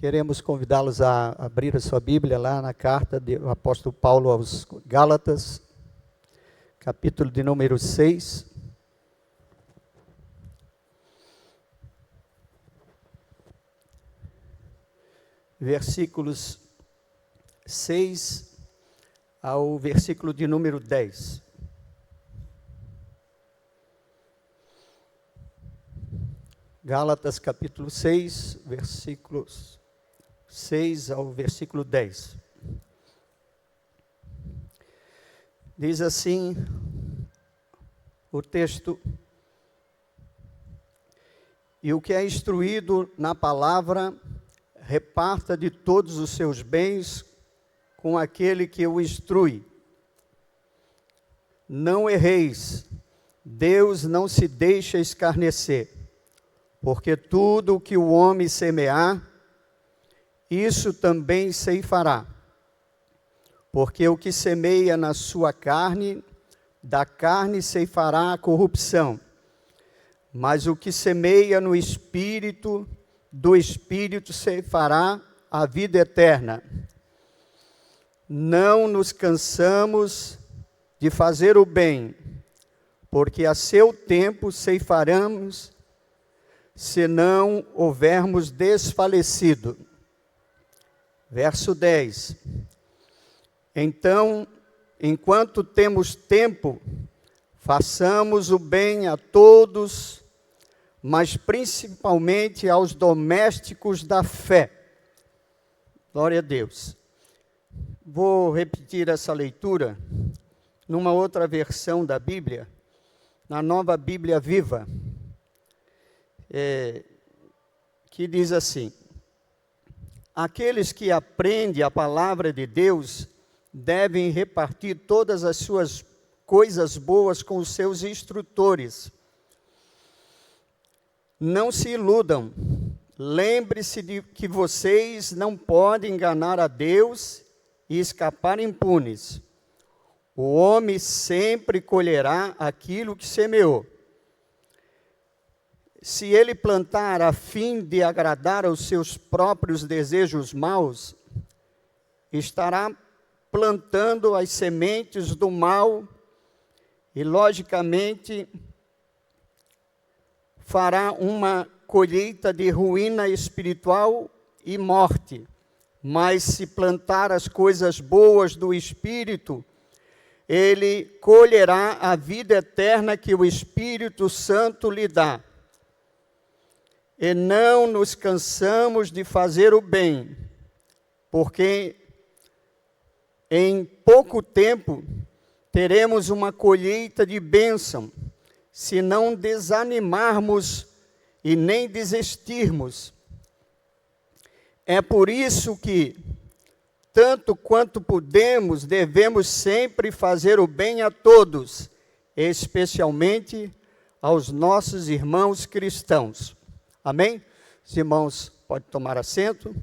Queremos convidá-los a abrir a sua Bíblia lá na carta do apóstolo Paulo aos Gálatas, capítulo de número 6. Versículos 6 ao versículo de número 10. Gálatas capítulo 6, versículos 6 ao versículo 10. Diz assim o texto: E o que é instruído na palavra, reparta de todos os seus bens com aquele que o instrui. Não erreis, Deus não se deixa escarnecer, porque tudo o que o homem semear, isso também ceifará. Porque o que semeia na sua carne, da carne ceifará a corrupção. Mas o que semeia no Espírito, do Espírito ceifará a vida eterna. Não nos cansamos de fazer o bem, porque a seu tempo ceifaremos, se não houvermos desfalecido. Verso 10. Então, enquanto temos tempo, façamos o bem a todos, mas principalmente aos domésticos da fé. Glória a Deus. Vou repetir essa leitura numa outra versão da Bíblia, na Nova Bíblia Viva, que diz assim: aqueles que aprendem a palavra de Deus devem repartir todas as suas coisas boas com os seus instrutores. Não se iludam, lembre-se de que vocês não podem enganar a Deus e escapar impunes. O homem sempre colherá aquilo que semeou. Se ele plantar a fim de agradar aos seus próprios desejos maus, estará plantando as sementes do mal e, logicamente, fará uma colheita de ruína espiritual e morte. Mas se plantar as coisas boas do Espírito, ele colherá a vida eterna que o Espírito Santo lhe dá. E não nos cansamos de fazer o bem, porque em pouco tempo teremos uma colheita de bênção, se não desanimarmos e nem desistirmos. É por isso que, tanto quanto podemos, devemos sempre fazer o bem a todos, especialmente aos nossos irmãos cristãos. Amém? Os irmãos podem tomar assento.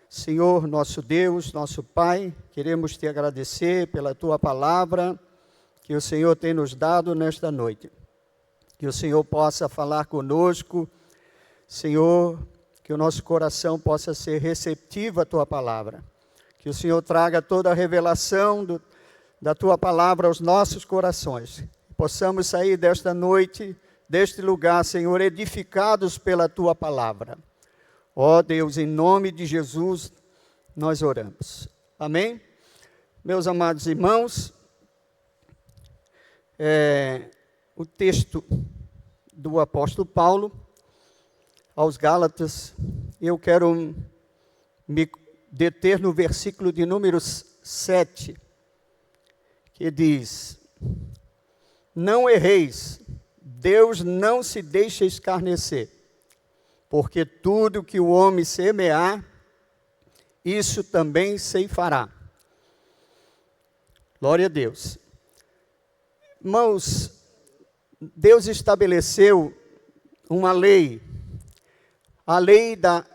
Senhor, nosso Deus, nosso Pai, queremos te agradecer pela tua palavra que o Senhor tem nos dado nesta noite. Que o Senhor possa falar conosco, Senhor, que o nosso coração possa ser receptivo à tua palavra. Que o Senhor traga toda a revelação da tua palavra aos nossos corações. Possamos sair desta noite, deste lugar, Senhor, edificados pela tua palavra. Ó Deus, em nome de Jesus, nós oramos. Amém? Meus amados irmãos, o texto do apóstolo Paulo aos Gálatas, eu quero me deter no versículo de número 7, que diz: não erreis, Deus não se deixa escarnecer, porque tudo que o homem semear, isso também ceifará. Glória a Deus. Irmãos, Deus estabeleceu uma lei, a lei da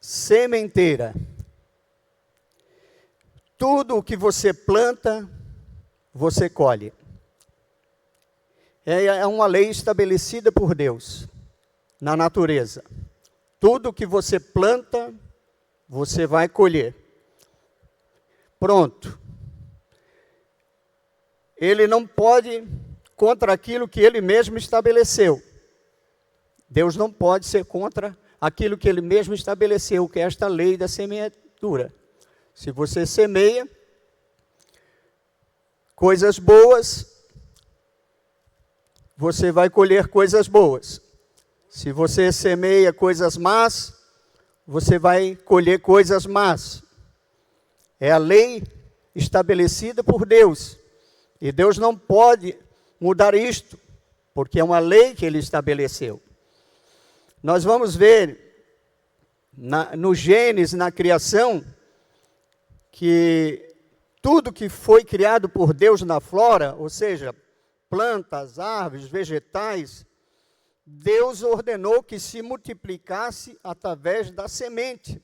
sementeira. Tudo o que você planta, você colhe. É uma lei estabelecida por Deus na natureza. Tudo que você planta, você vai colher. Pronto. Ele não pode contra aquilo que ele mesmo estabeleceu. Deus não pode ser contra aquilo que ele mesmo estabeleceu, que é esta lei da semeadura. Se você semeia coisas boas, você vai colher coisas boas. Se você semeia coisas más, você vai colher coisas más. É a lei estabelecida por Deus. E Deus não pode mudar isto, porque é uma lei que ele estabeleceu. Nós vamos ver no Gênesis, na criação, que tudo que foi criado por Deus na flora, ou seja, plantas, árvores, vegetais, Deus ordenou que se multiplicasse através da semente.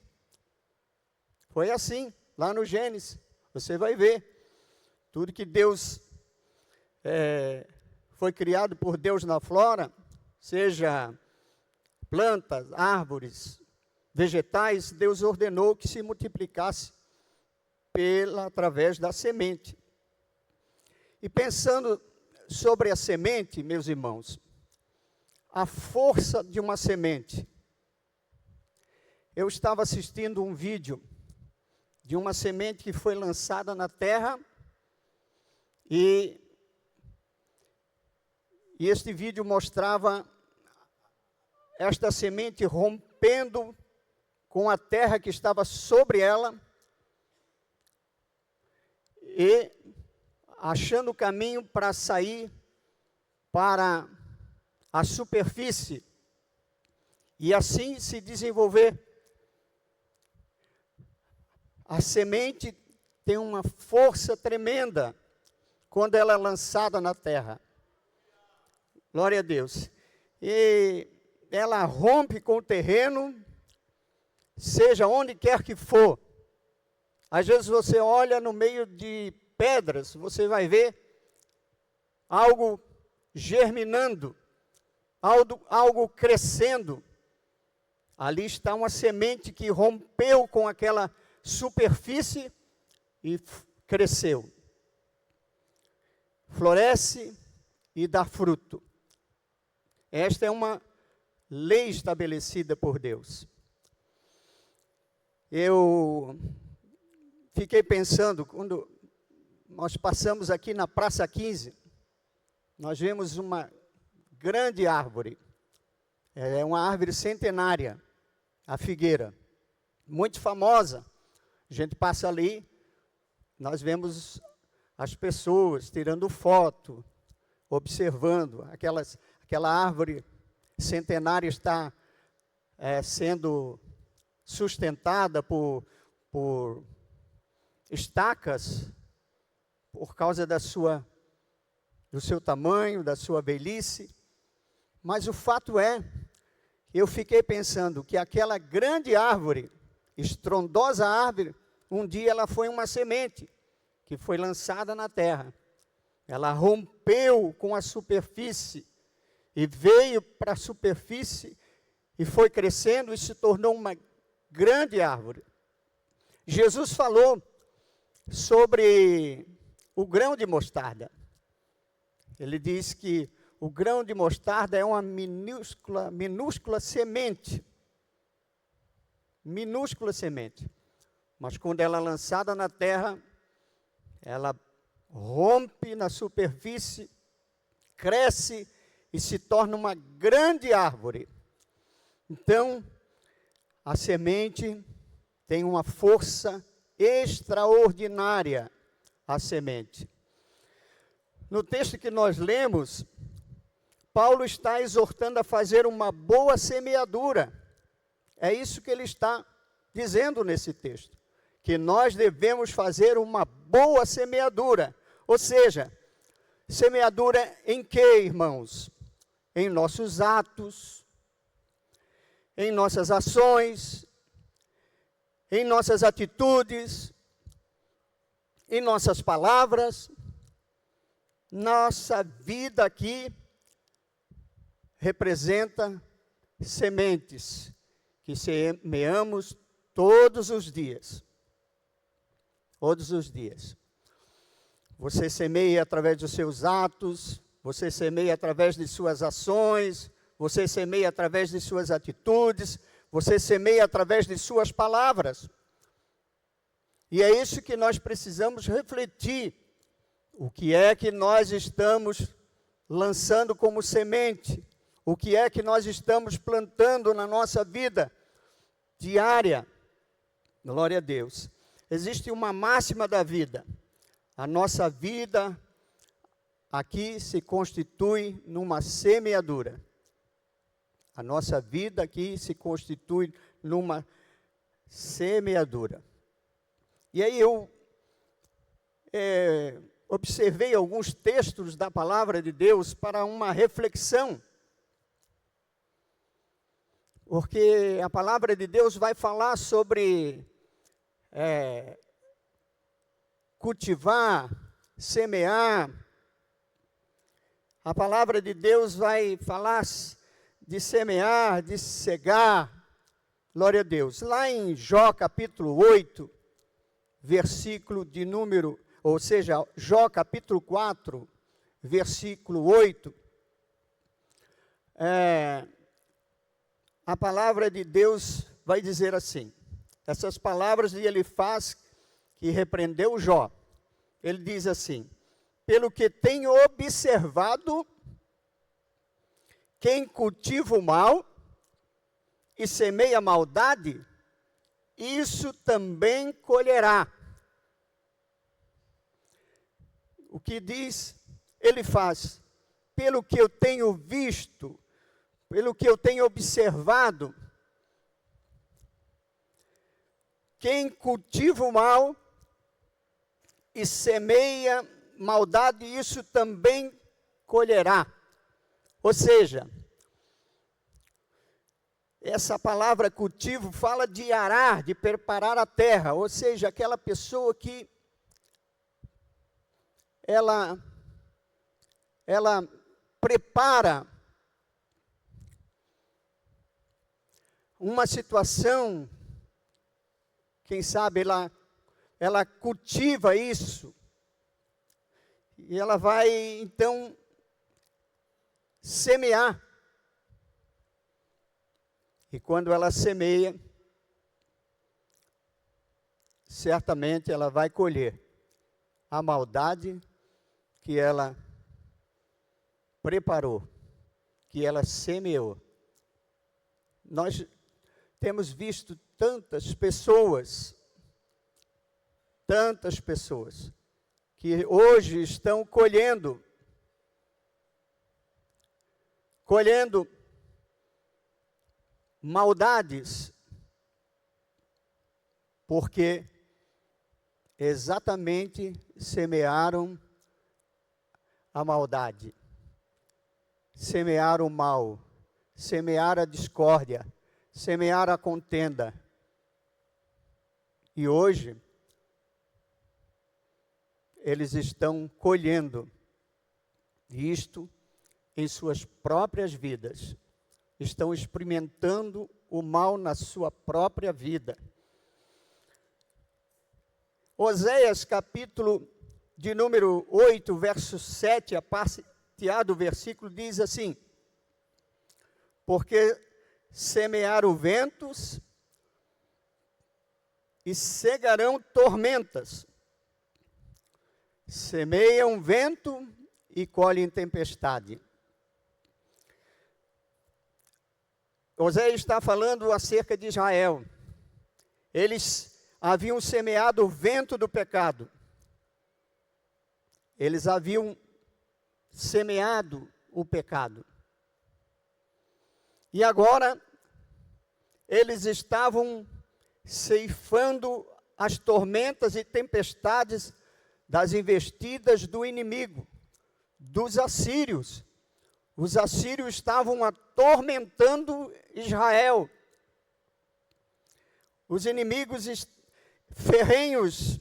Foi assim, lá no Gênesis, você vai ver. Tudo que Deus foi criado por Deus na flora, seja plantas, árvores, vegetais, Deus ordenou que se multiplicasse através da semente. E pensando sobre a semente, meus irmãos, a força de uma semente. Eu estava assistindo um vídeo de uma semente que foi lançada na terra e este vídeo mostrava esta semente rompendo com a terra que estava sobre ela e achando o caminho para sair para a superfície e assim se desenvolver. A semente tem uma força tremenda quando ela é lançada na terra. Glória a Deus. E ela rompe com o terreno, seja onde quer que for. Às vezes você olha no meio de pedras, você vai ver algo germinando, algo crescendo. Ali está uma semente que rompeu com aquela superfície e cresceu. Floresce e dá fruto. Esta é uma lei estabelecida por Deus. Eu fiquei pensando, quando nós passamos aqui na Praça 15, nós vemos uma grande árvore. É uma árvore centenária, a figueira, muito famosa. A gente passa ali, nós vemos as pessoas tirando foto, observando. Aquela árvore centenária está sendo sustentada por estacas, por causa do seu tamanho, da sua velhice. Mas o fato é, eu fiquei pensando que aquela grande árvore, estrondosa árvore, um dia ela foi uma semente que foi lançada na terra. Ela rompeu com a superfície e veio para a superfície e foi crescendo e se tornou uma grande árvore. Jesus falou sobre o grão de mostarda. Ele diz que o grão de mostarda é uma minúscula semente. Minúscula semente. Mas quando ela é lançada na terra, ela rompe na superfície, cresce e se torna uma grande árvore. Então, a semente tem uma força extraordinária, a semente. No texto que nós lemos, Paulo está exortando a fazer uma boa semeadura. É isso que ele está dizendo nesse texto, que nós devemos fazer uma boa semeadura. Ou seja, semeadura em quê, irmãos? Em nossos atos, em nossas ações, em nossas atitudes, em nossas palavras. Nossa vida aqui representa sementes que semeamos todos os dias. Todos os dias. Você semeia através dos seus atos, você semeia através de suas ações, você semeia através de suas atitudes, você semeia através de suas palavras. E é isso que nós precisamos refletir. O que é que nós estamos lançando como semente? O que é que nós estamos plantando na nossa vida diária? Glória a Deus. Existe uma máxima da vida. A nossa vida aqui se constitui numa semeadura. A nossa vida aqui se constitui numa semeadura. E aí eu observei alguns textos da palavra de Deus para uma reflexão. Porque a palavra de Deus vai falar sobre cultivar, semear. A palavra de Deus vai falar de semear, de cegar. Glória a Deus. Lá em Jó capítulo 8, versículo de número, ou seja, Jó capítulo 4, versículo 8, a palavra de Deus vai dizer assim, essas palavras de Elifaz, que repreendeu Jó, ele diz assim: pelo que tenho observado, quem cultiva o mal e semeia maldade, isso também colherá. O que diz Elifaz? Pelo que eu tenho visto, pelo que eu tenho observado, quem cultiva o mal e semeia maldade, isso também colherá. Ou seja, essa palavra cultivo fala de arar, de preparar a terra, ou seja, aquela pessoa que ela prepara uma situação, quem sabe ela cultiva isso, e ela vai então semear. E quando ela semeia, certamente ela vai colher a maldade que ela preparou, que ela semeou. Nós temos visto tantas pessoas que hoje estão colhendo maldades, porque exatamente semearam a maldade, semearam o mal, semearam a discórdia, semearam a contenda. E hoje, eles estão colhendo isto em suas próprias vidas. Estão experimentando o mal na sua própria vida. Oséias, capítulo de número 8, verso 7, a parte A do versículo, diz assim: porque semearam ventos e cegarão tormentas. Semeiam vento e colhem tempestade. Oséias está falando acerca de Israel. Eles haviam semeado o vento do pecado. Eles haviam semeado o pecado. E agora, eles estavam ceifando as tormentas e tempestades das investidas do inimigo, dos assírios. Os assírios estavam atormentando Israel. Os inimigos ferrenhos,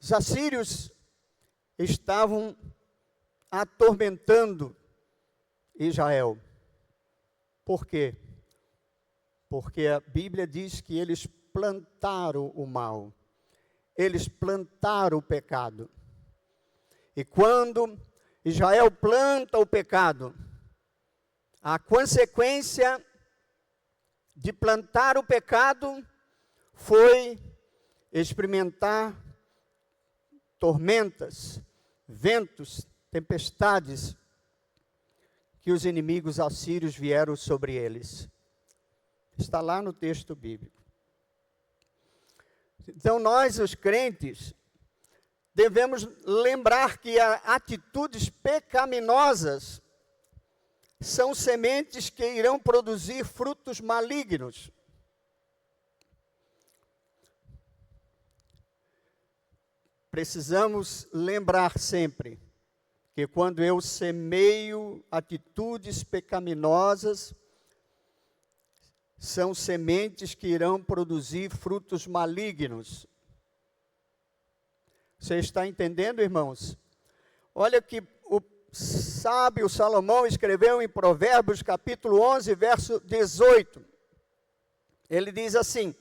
os assírios, estavam atormentando Israel. Por quê? Porque a Bíblia diz que eles plantaram o mal. Eles plantaram o pecado. E quando Israel planta o pecado, a consequência de plantar o pecado foi experimentar tormentas, ventos, tempestades, que os inimigos assírios vieram sobre eles. Está lá no texto bíblico. Então nós, os crentes, devemos lembrar que atitudes pecaminosas são sementes que irão produzir frutos malignos. Precisamos lembrar sempre que quando eu semeio atitudes pecaminosas, são sementes que irão produzir frutos malignos. Você está entendendo, irmãos? Olha que o sábio Salomão escreveu em Provérbios capítulo 11, verso 18. Ele diz assim: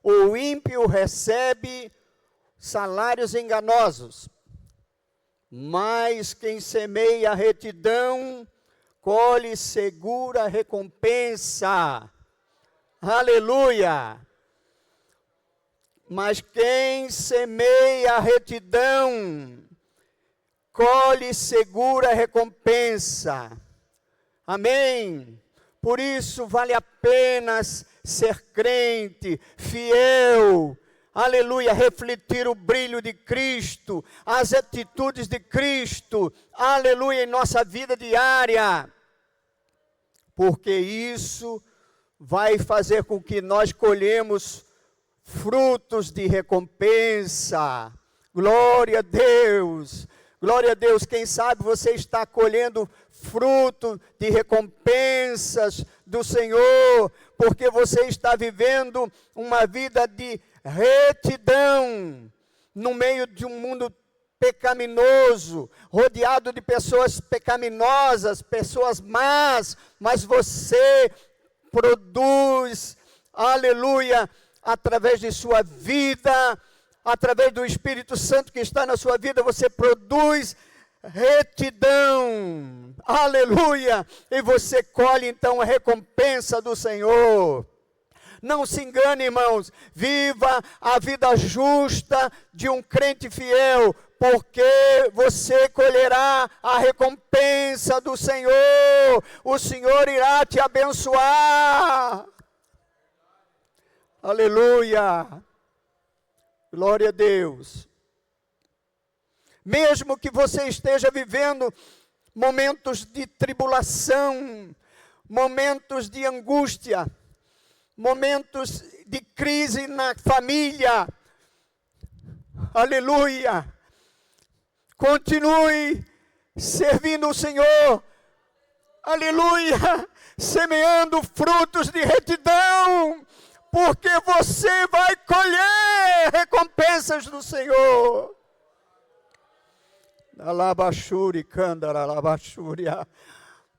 o ímpio recebe salários enganosos, mas quem semeia a retidão colhe segura recompensa. Aleluia! Mas quem semeia a retidão colhe segura recompensa. Amém? Por isso vale a pena ser crente, fiel, aleluia, refletir o brilho de Cristo, as atitudes de Cristo, aleluia, em nossa vida diária, porque isso vai fazer com que nós colhemos frutos de recompensa. Glória a Deus, glória a Deus. Quem sabe você está colhendo fruto de recompensas do Senhor, porque você está vivendo uma vida de retidão, no meio de um mundo pecaminoso, rodeado de pessoas pecaminosas, pessoas más, mas você produz, aleluia, através de sua vida, através do Espírito Santo que está na sua vida, você produz retidão, aleluia, e você colhe então a recompensa do Senhor. Não se engane, irmãos, viva a vida justa de um crente fiel, porque você colherá a recompensa do Senhor, o Senhor irá te abençoar. Aleluia, glória a Deus. Mesmo que você esteja vivendo momentos de tribulação, momentos de angústia, momentos de crise na família, aleluia, continue servindo o Senhor, aleluia, semeando frutos de retidão, porque você vai colher recompensas do Senhor. Alabashuri, Kandara, Alabashuria,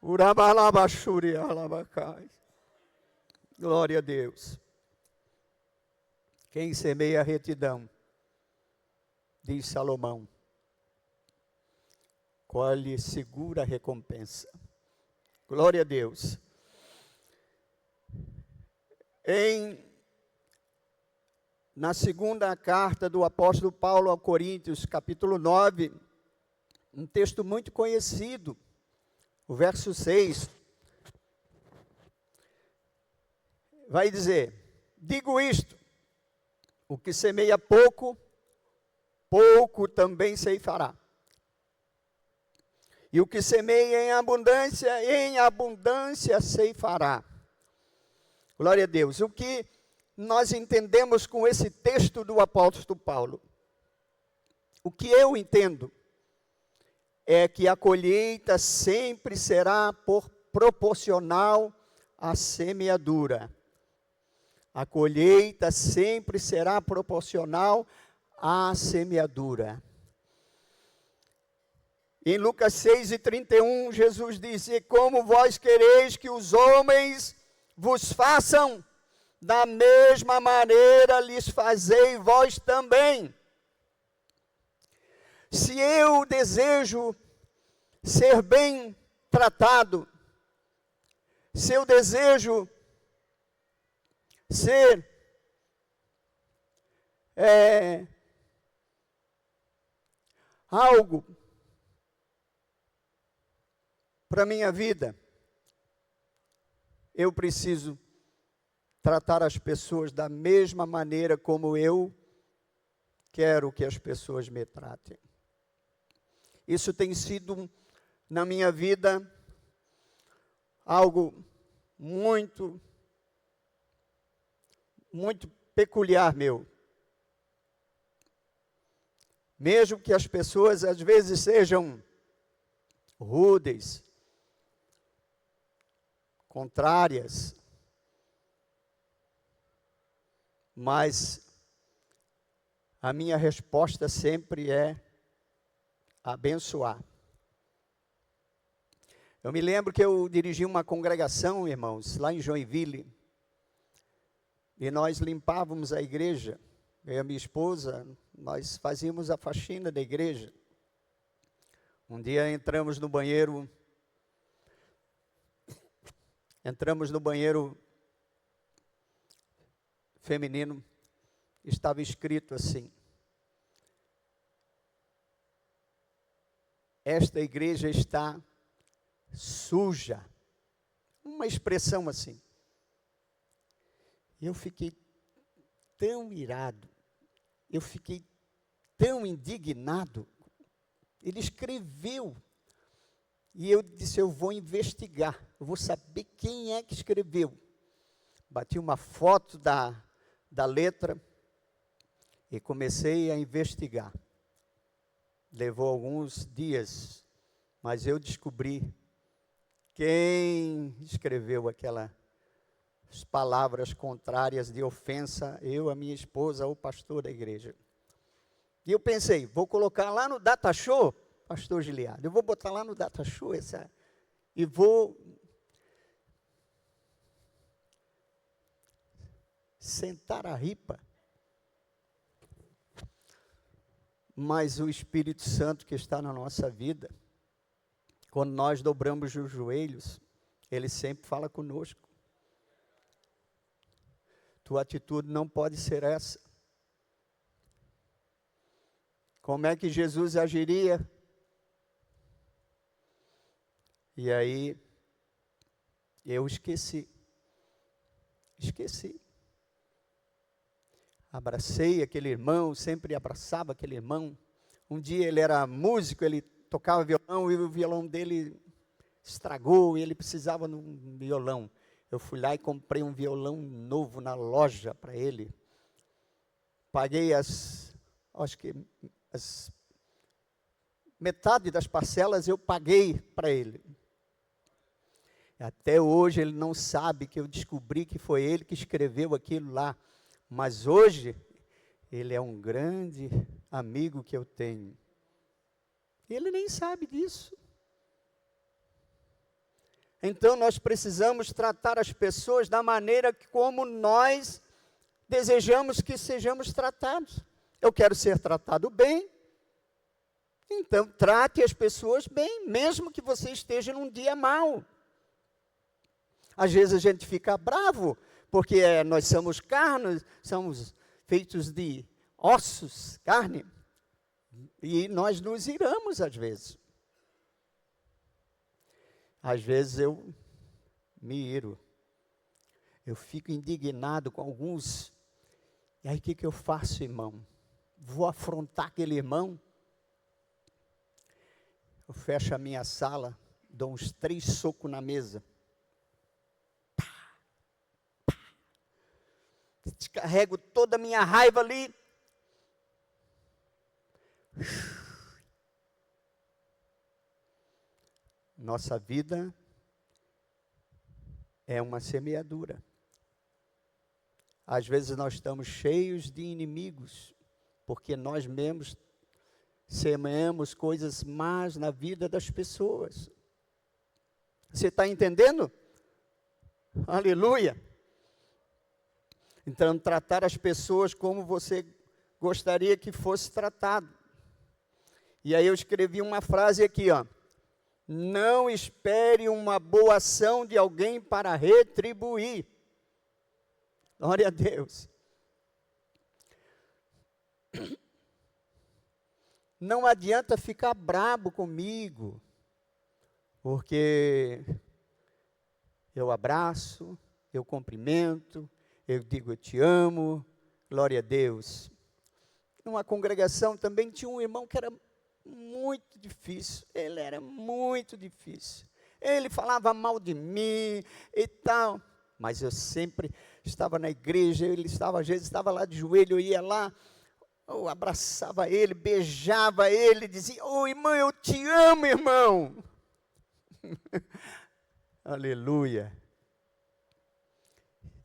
Urabalabashuria, Alabacai. Glória a Deus. Quem semeia a retidão, diz Salomão, colhe segura recompensa. Glória a Deus. Na segunda carta do apóstolo Paulo ao Coríntios, capítulo 9, um texto muito conhecido, o verso 6, vai dizer: digo isto, o que semeia pouco, pouco também ceifará. E o que semeia em abundância ceifará. Glória a Deus. O que nós entendemos com esse texto do apóstolo Paulo? O que eu entendo é que a colheita sempre será proporcional à semeadura. A colheita sempre será proporcional à semeadura. Em Lucas 6:31, Jesus disse: como vós quereis que os homens vos façam, da mesma maneira lhes fazei vós também. Se eu desejo ser bem tratado, se eu desejo ser algo para a minha vida, eu preciso tratar as pessoas da mesma maneira como eu quero que as pessoas me tratem. Isso tem sido, na minha vida, algo muito peculiar meu. Mesmo que as pessoas às vezes sejam rudes, contrárias, mas a minha resposta sempre é abençoar. Eu me lembro que eu dirigi uma congregação, irmãos, lá em Joinville, e nós limpávamos a igreja. Eu e a minha esposa, nós fazíamos a faxina da igreja. Um dia entramos no banheiro feminino, estava escrito assim: esta igreja está suja. Uma expressão assim. Eu fiquei tão irado, eu fiquei tão indignado. Ele escreveu. E eu disse, eu vou investigar, eu vou saber quem é que escreveu. Bati uma foto da letra e comecei a investigar. Levou alguns dias, mas eu descobri quem escreveu aquelas palavras contrárias de ofensa, eu, a minha esposa, o pastor da igreja. E eu pensei, vou colocar lá no Data Show, pastor Giliardo, eu vou botar lá no Data Show e vou sentar a ripa. Mas o Espírito Santo que está na nossa vida, quando nós dobramos os joelhos, ele sempre fala conosco. Tua atitude não pode ser essa. Como é que Jesus agiria? E aí, eu esqueci. Abracei aquele irmão, sempre abraçava aquele irmão. Um dia ele era músico, ele tocava violão e o violão dele estragou e ele precisava de um violão. Eu fui lá e comprei um violão novo na loja para ele. Paguei metade das parcelas eu paguei para ele. Até hoje ele não sabe que eu descobri que foi ele que escreveu aquilo lá. Mas hoje, ele é um grande amigo que eu tenho. Ele nem sabe disso. Então, nós precisamos tratar as pessoas da maneira como nós desejamos que sejamos tratados. Eu quero ser tratado bem. Então, trate as pessoas bem, mesmo que você esteja num dia mau. Às vezes a gente fica bravo, porque nós somos carne, somos feitos de ossos, carne, e nós nos iramos às vezes. Às vezes eu me iro, eu fico indignado com alguns, e aí o que eu faço, irmão? Vou afrontar aquele irmão? Eu fecho a minha sala, dou uns 3 socos na mesa. Descarrego toda a minha raiva ali. Nossa vida é uma semeadura. Às vezes nós estamos cheios de inimigos, porque nós mesmos semeamos coisas más na vida das pessoas. Você está entendendo? Aleluia! Então, tratar as pessoas como você gostaria que fosse tratado. E aí eu escrevi uma frase aqui, ó. Não espere uma boa ação de alguém para retribuir. Glória a Deus. Não adianta ficar brabo comigo, porque eu abraço, eu cumprimento, eu digo eu te amo, glória a Deus. Numa congregação também tinha um irmão que era muito difícil, ele era muito difícil. Ele falava mal de mim e tal, mas eu sempre estava na igreja, ele estava, às vezes estava lá de joelho, eu ia lá, eu abraçava ele, beijava ele, dizia, ô irmão, eu te amo, irmão. Aleluia.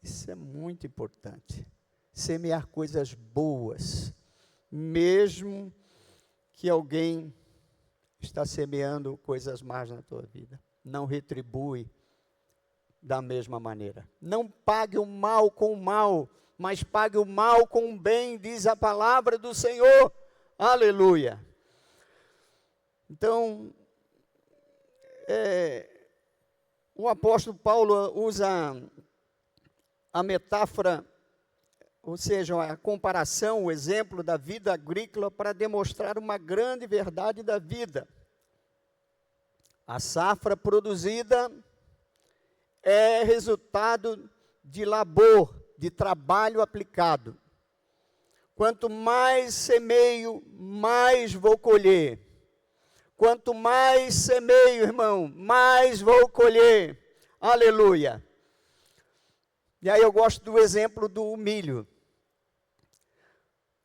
Isso é muito importante. Semear coisas boas, mesmo que alguém está semeando coisas más na tua vida. Não retribui da mesma maneira. Não pague o mal com o mal, mas pague o mal com o bem, diz a palavra do Senhor. Aleluia. Então, o apóstolo Paulo usa a metáfora, ou seja, a comparação, o exemplo da vida agrícola para demonstrar uma grande verdade da vida. A safra produzida é resultado de labor, de trabalho aplicado. Quanto mais semeio, mais vou colher. Quanto mais semeio, irmão, mais vou colher. Aleluia. E aí eu gosto do exemplo do milho.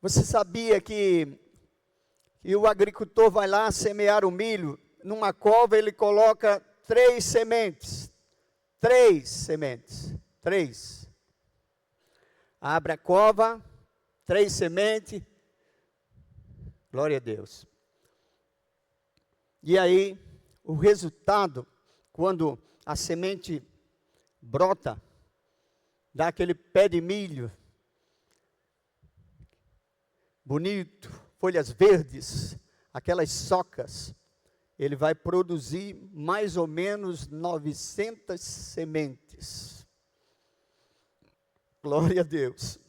Você sabia que o agricultor vai lá semear o milho, numa cova ele coloca 3 sementes. 3 sementes. 3. Abre a cova, 3 sementes. Glória a Deus. E aí, o resultado, quando a semente brota, dá aquele pé de milho, bonito, folhas verdes, aquelas socas, ele vai produzir mais ou menos 900 sementes. Glória a Deus.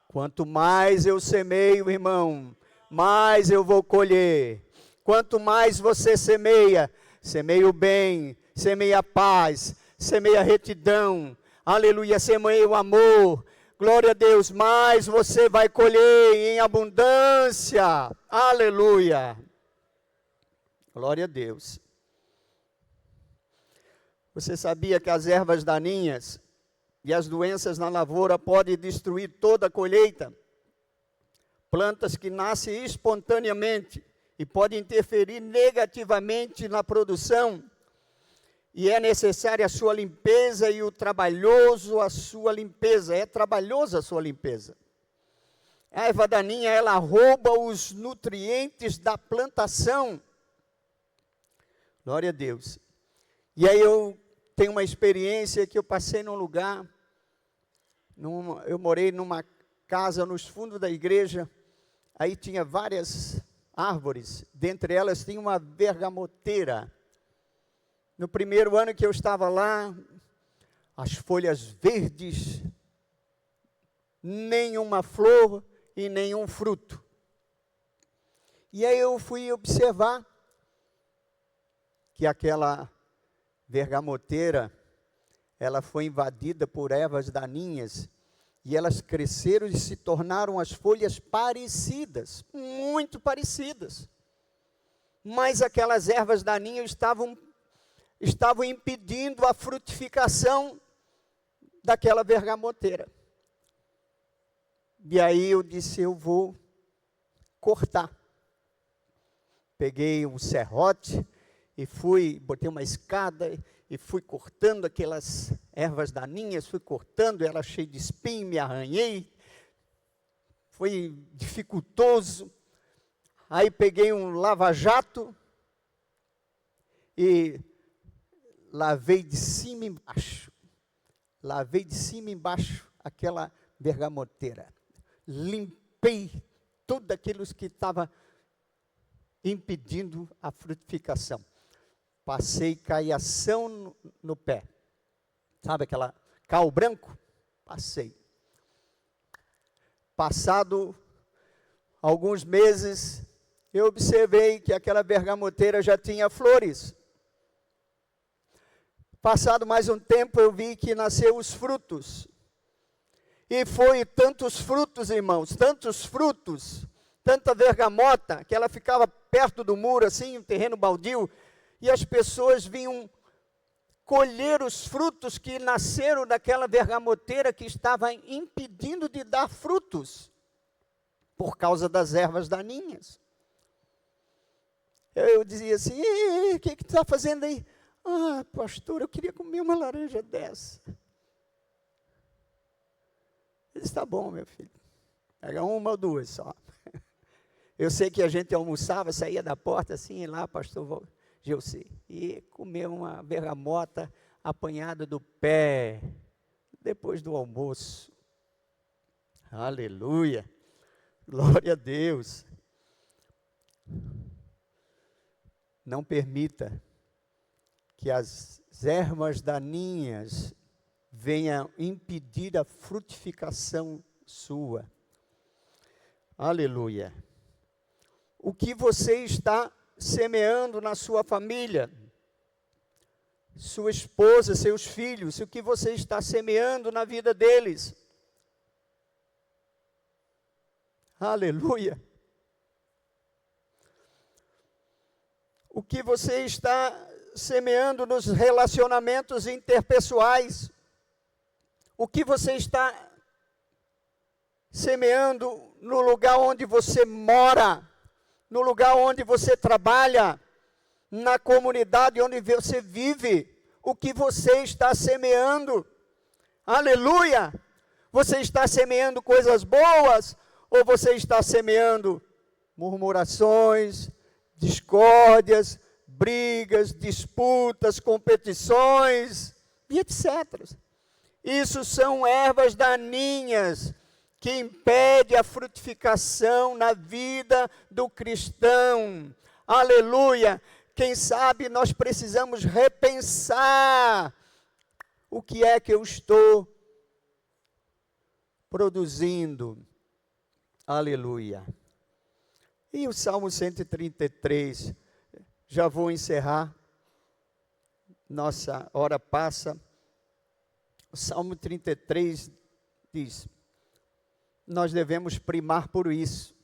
Quanto mais eu semeio, irmão, mais eu vou colher. Quanto mais você semeia, semeia o bem, semeia a paz, semeia a retidão, aleluia, semeia o amor. Glória a Deus, mais você vai colher em abundância. Aleluia. Glória a Deus. Você sabia que as ervas daninhas e as doenças na lavoura podem destruir toda a colheita? Plantas que nascem espontaneamente e podem interferir negativamente na produção. E é necessária a sua limpeza e o trabalhoso a sua limpeza. É trabalhosa a sua limpeza. A erva daninha, ela rouba os nutrientes da plantação. Glória a Deus. E aí eu tenho uma experiência que eu passei num lugar, eu morei numa casa nos fundos da igreja, aí tinha várias árvores, dentre elas tinha uma bergamoteira. No primeiro ano que eu estava lá, as folhas verdes, nenhuma flor e nenhum fruto. E aí eu fui observar que aquela bergamoteira, ela foi invadida por ervas daninhas, e elas cresceram e se tornaram as folhas parecidas, muito parecidas. Mas aquelas ervas daninhas estavam impedindo a frutificação daquela bergamoteira. E aí eu disse, eu vou cortar. Peguei um serrote e botei uma escada e fui cortando aquelas ervas daninhas, fui cortando, ela cheia de espinho, me arranhei. Foi dificultoso. Aí peguei um lava-jato e lavei de cima e embaixo. Lavei de cima e embaixo aquela bergamoteira. Limpei tudo aquilo que estava impedindo a frutificação. Passei caiação no pé. Sabe aquela cal branco? Passei. Passado alguns meses, eu observei que aquela bergamoteira já tinha flores. Passado mais um tempo, eu vi que nasceu os frutos. E foi tantos frutos, irmãos, tantos frutos, tanta bergamota, que ela ficava perto do muro, assim, um terreno baldio, e as pessoas vinham colher os frutos que nasceram daquela bergamoteira que estava impedindo de dar frutos, por causa das ervas daninhas. Eu dizia assim, o que está fazendo aí? Ah, pastor, eu queria comer uma laranja dessa. Ele disse, tá bom, meu filho, pega uma ou duas só. Eu sei que a gente almoçava, saía da porta assim, lá, pastor Geuci, e comia uma bergamota apanhada do pé, depois do almoço. Aleluia, glória a Deus. Não permita que as ervas daninhas venham impedir a frutificação sua. Aleluia. O que você está semeando na sua família, sua esposa, seus filhos, o que você está semeando na vida deles. Aleluia. O que você está semeando nos relacionamentos interpessoais, o que você está semeando no lugar onde você mora, no lugar onde você trabalha, na comunidade onde você vive, o que você está semeando. Aleluia! Você está semeando coisas boas ou você está semeando murmurações, discórdias, brigas, disputas, competições e etc. Isso são ervas daninhas que impede a frutificação na vida do cristão. Aleluia! Quem sabe nós precisamos repensar o que é que eu estou produzindo. Aleluia! E o Salmo 133, já vou encerrar, nossa hora passa. O Salmo 33 diz, nós devemos primar por isso.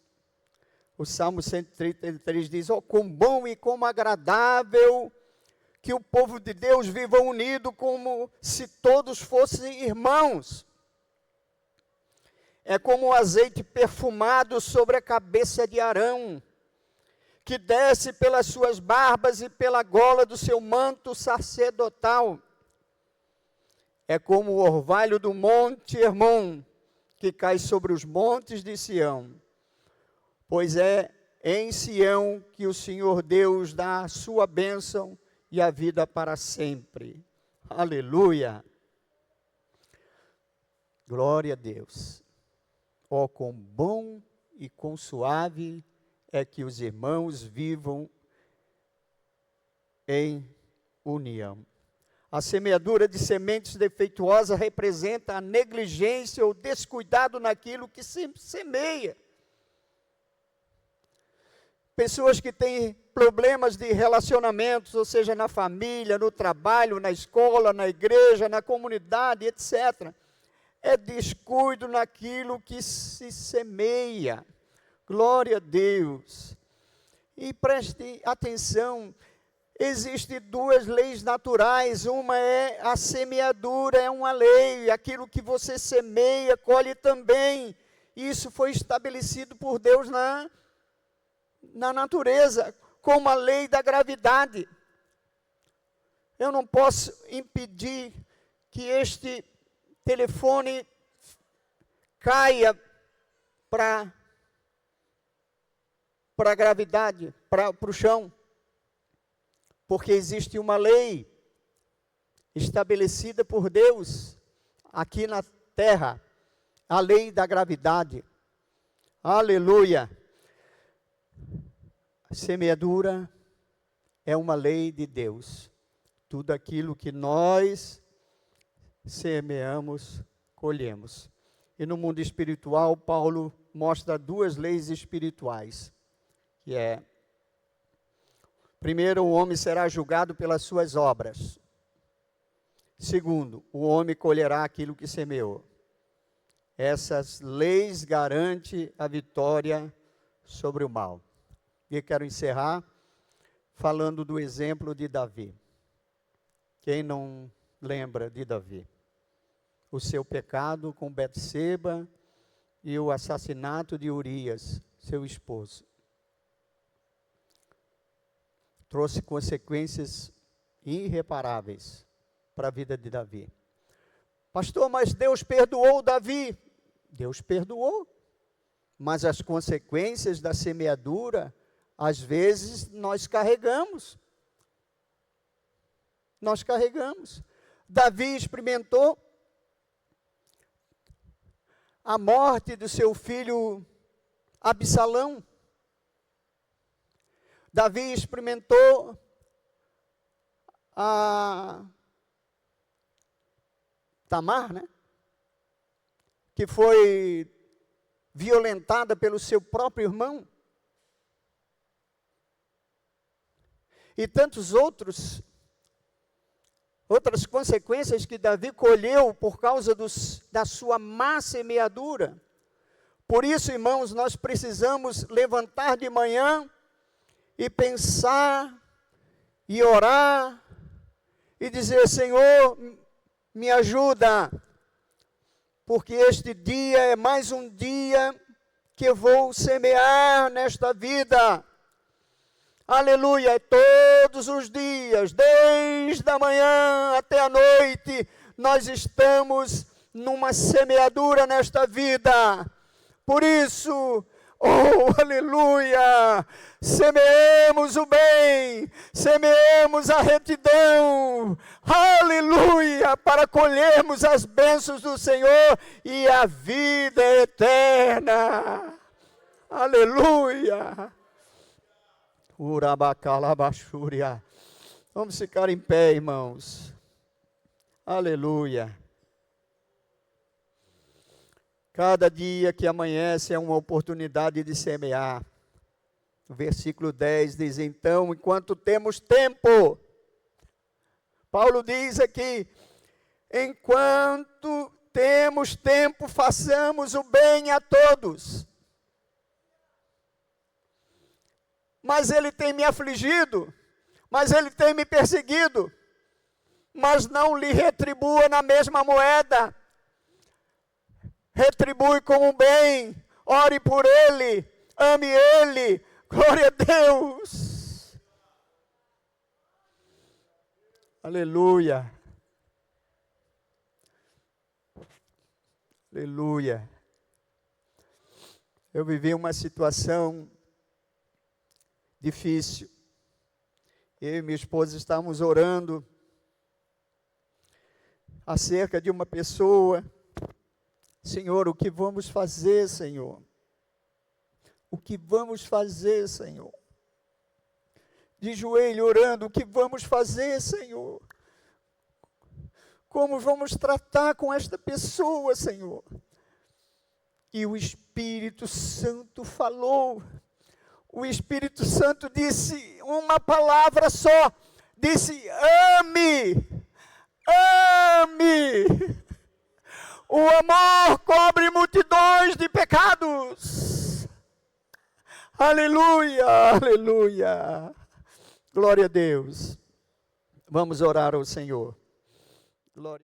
O Salmo 133 diz, quão bom e como agradável que o povo de Deus viva unido como se todos fossem irmãos. É como o azeite perfumado sobre a cabeça de Arão, que desce pelas suas barbas e pela gola do seu manto sacerdotal. É como o orvalho do monte Hermon, que cai sobre os montes de Sião. Pois é em Sião que o Senhor Deus dá a sua bênção e a vida para sempre. Aleluia! Glória a Deus! Quão bom e quão suave é que os irmãos vivam em união. A semeadura de sementes defeituosas representa a negligência ou descuidado naquilo que se semeia. Pessoas que têm problemas de relacionamentos, ou seja, na família, no trabalho, na escola, na igreja, na comunidade, etc. É descuido naquilo que se semeia. Glória a Deus. E preste atenção, existem duas leis naturais. Uma é a semeadura, é uma lei. Aquilo que você semeia, colhe também. Isso foi estabelecido por Deus na natureza, como a lei da gravidade. Eu não posso impedir que este telefone caia para a gravidade, para o chão, porque existe uma lei estabelecida por Deus aqui na terra. a lei da gravidade. Aleluia! A semeadura é uma lei de Deus. Tudo aquilo que nós semeamos, colhemos. E no mundo espiritual, Paulo mostra duas leis espirituais, que é: primeiro, o homem será julgado pelas suas obras. Segundo, o homem colherá aquilo que semeou. Essas leis garantem a vitória sobre o mal. E eu quero encerrar falando do exemplo de Davi. Quem não lembra de Davi? O seu pecado com Betseba e o assassinato de Urias, seu esposo. Trouxe consequências irreparáveis para a vida de Davi. Pastor, mas Deus perdoou Davi. Deus perdoou. Mas as consequências da semeadura, às vezes, nós carregamos. Nós carregamos. Davi experimentou a morte do seu filho Absalão. Davi experimentou a Tamar, né? Que foi violentada pelo seu próprio irmão. E tantos outras consequências que Davi colheu por causa da sua má semeadura. Por isso, irmãos, nós precisamos levantar de manhã e pensar, e orar, e dizer: Senhor, me ajuda, porque este dia é mais um dia que eu vou semear nesta vida. Aleluia, todos os dias, desde a manhã até a noite, nós estamos numa semeadura nesta vida. Por isso, oh, aleluia, semeemos o bem, semeemos a retidão, aleluia, para colhermos as bênçãos do Senhor e a vida eterna. Aleluia. Urabacalabaxúria. Vamos ficar em pé, irmãos. Aleluia. Cada dia que amanhece é uma oportunidade de semear. O versículo 10 diz: então, enquanto temos tempo, Paulo diz aqui, enquanto temos tempo, façamos o bem a todos. Mas ele tem me afligido, mas ele tem me perseguido, mas não lhe retribua na mesma moeda. Retribui com o bem, ore por ele, ame ele, glória a Deus. Aleluia. Aleluia. Eu vivi uma situação difícil. Eu e minha esposa estávamos orando acerca de uma pessoa. Senhor, o que vamos fazer, Senhor? O que vamos fazer, Senhor? De joelho orando, o que vamos fazer, Senhor? Como vamos tratar com esta pessoa, Senhor? E o Espírito Santo falou. O Espírito Santo disse uma palavra só, disse: ame, ame. O amor cobre multidões de pecados. Aleluia, aleluia. Glória a Deus. Vamos orar ao Senhor. Glória.